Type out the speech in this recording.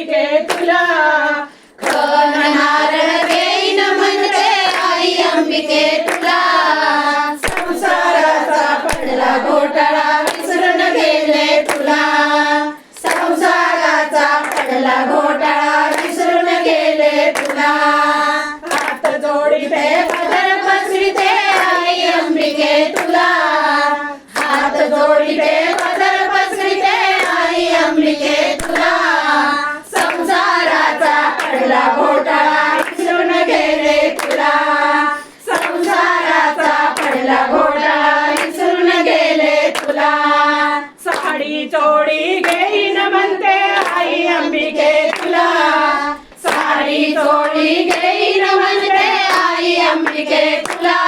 अंबिके तुला खण नारळ देईन म्हणते आई अंबिके तुला संसाराचा पडला घोटाळा विसरून गेले तुला संसाराचा पडला घोटाळा विसरून गेले तुला हात जोडिते पदर पसरिते आई अंबिके तुला हात जोडिते पदर पसरिते आई अंबिके तुला संसाराचा पडला घोटाळा विसरून गेले तुला संसाराचा पडला घोटाळा विसरून गेले तुला साडी चोळी घेईन म्हणते आई अंबिके तुला साडी चोळी घेईन म्हणते आई अंबिके तुला